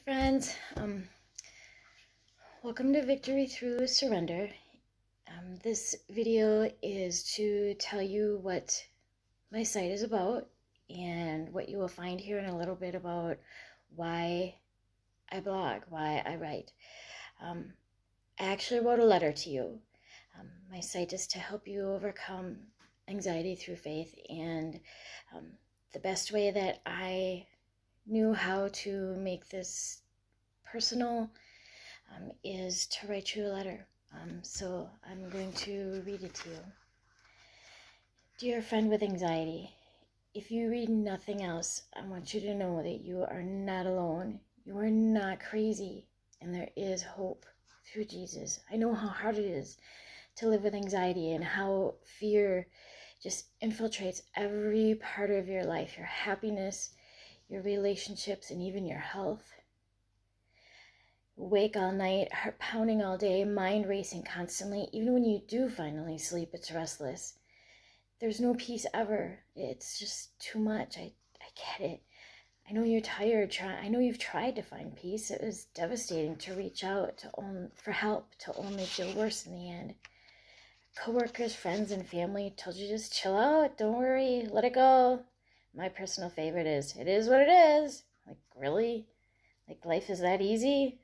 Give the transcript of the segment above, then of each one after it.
Friends. Welcome to Victory Through Surrender. This video is to tell you what my site is about and what you will find here in a little bit about why I blog, why I write. I actually wrote a letter to you. My site is to help you overcome anxiety through faith, and the best way that I knew how to make this personal is to write you a letter. So I'm going to read it to you. Dear friend with anxiety, if you read nothing else, I want you to know that you are not alone. You are not crazy, and there is hope through Jesus. I know how hard it is to live with anxiety and how fear just infiltrates every part of your life, your happiness, your relationships, and even your health. Wake all night, heart pounding all day, mind racing constantly. Even when you do finally sleep, it's restless. There's no peace ever. It's just too much. I get it. I know you're tired. I know you've tried to find peace. It was devastating to reach out for help, to only feel worse in the end. Coworkers, friends, and family told you just chill out. Don't worry. Let it go. My personal favorite is, it is what it is. Like, really? Like, life is that easy?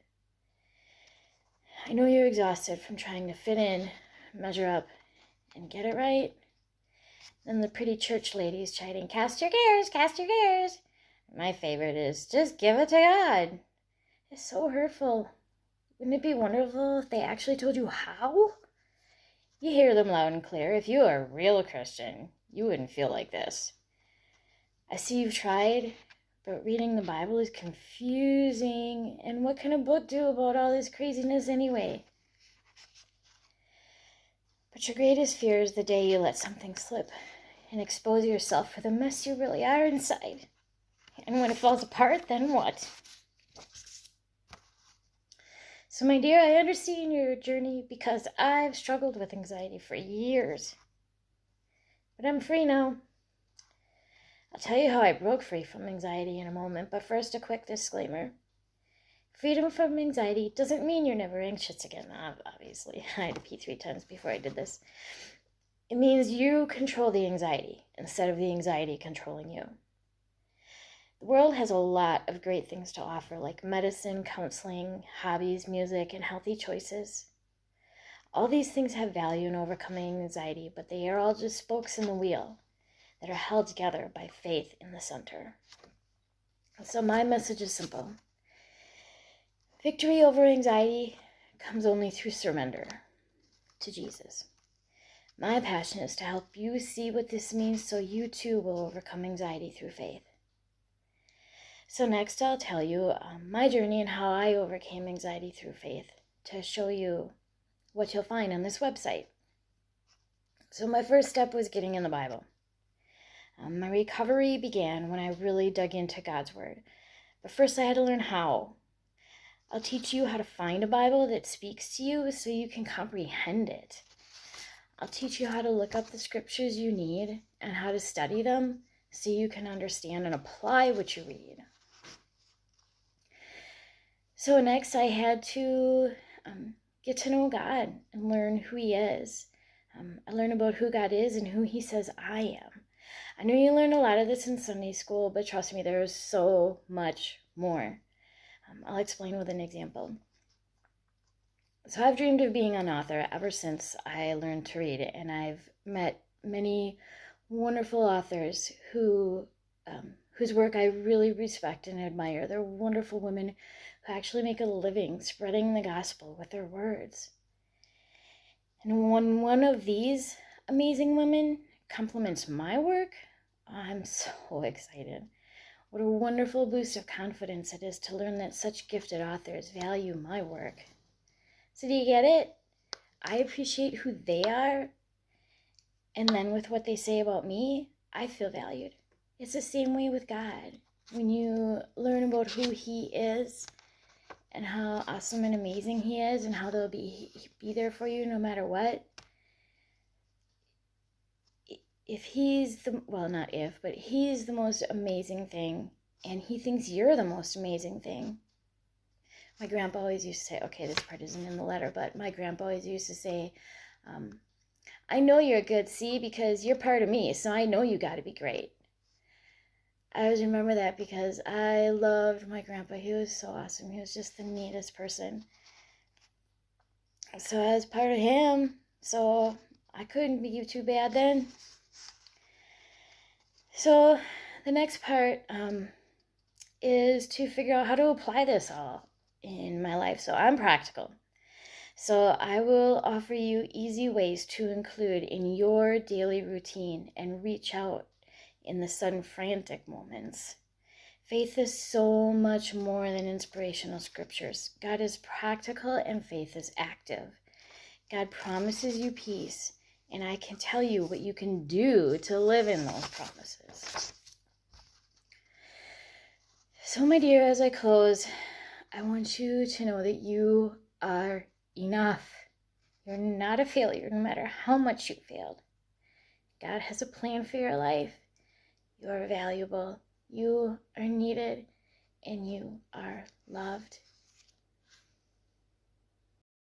I know you're exhausted from trying to fit in, measure up, and get it right. Then the pretty church ladies chiding, cast your cares, cast your cares. My favorite is, just give it to God. It's so hurtful. Wouldn't it be wonderful if they actually told you how? You hear them loud and clear. If you are a real Christian, you wouldn't feel like this. I see you've tried, but reading the Bible is confusing. And what can a book do about all this craziness anyway? But your greatest fear is the day you let something slip and expose yourself for the mess you really are inside. And when it falls apart, then what? So, my dear, I understand your journey because I've struggled with anxiety for years. But I'm free now. I'll tell you how I broke free from anxiety in a moment, but first a quick disclaimer. Freedom from anxiety doesn't mean you're never anxious again, obviously. I had to pee 3 times before I did this. It means you control the anxiety instead of the anxiety controlling you. The world has a lot of great things to offer, like medicine, counseling, hobbies, music, and healthy choices. All these things have value in overcoming anxiety, but they are all just spokes in the wheel that are held together by faith in the center. So my message is simple. Victory over anxiety comes only through surrender to Jesus. My passion is to help you see what this means so you too will overcome anxiety through faith. So next I'll tell you my journey and how I overcame anxiety through faith to show you what you'll find on this website. So my first step was getting in the Bible. My recovery began when I really dug into God's Word. But first I had to learn how. I'll teach you how to find a Bible that speaks to you so you can comprehend it. I'll teach you how to look up the scriptures you need and how to study them so you can understand and apply what you read. So next I had to get to know God and learn who He is. I learned about who God is and who He says I am. I know you learned a lot of this in Sunday school, but trust me, there is so much more. I'll explain with an example. So I've dreamed of being an author ever since I learned to read, and I've met many wonderful authors whose work I really respect and admire. They're wonderful women who actually make a living spreading the gospel with their words. And when one of these amazing women compliments my work, I'm so excited. What a wonderful boost of confidence it is to learn that such gifted authors value my work. So do you get it? I appreciate who they are, and then with what they say about me, I feel valued. It's the same way with God. When you learn about who He is and how awesome and amazing He is and how they'll be there for you no matter what, He's the most amazing thing, and He thinks you're the most amazing thing, My grandpa always used to say, okay, this part isn't in the letter, but my grandpa always used to say, I know you're good, see, because you're part of me, so I know you got to be great. I always remember that because I loved my grandpa. He was so awesome. He was just the neatest person. So I was part of him, so I couldn't be too bad then. So the next part is to figure out how to apply this all in my life. So I'm practical. So I will offer you easy ways to include in your daily routine and reach out in the sudden frantic moments. Faith is so much more than inspirational scriptures. God is practical and faith is active. God promises you peace, and I can tell you what you can do to live in those promises. So, my dear, as I close, I want you to know that you are enough. You're not a failure, no matter how much you failed. God has a plan for your life. You are valuable. You are needed, and you are loved.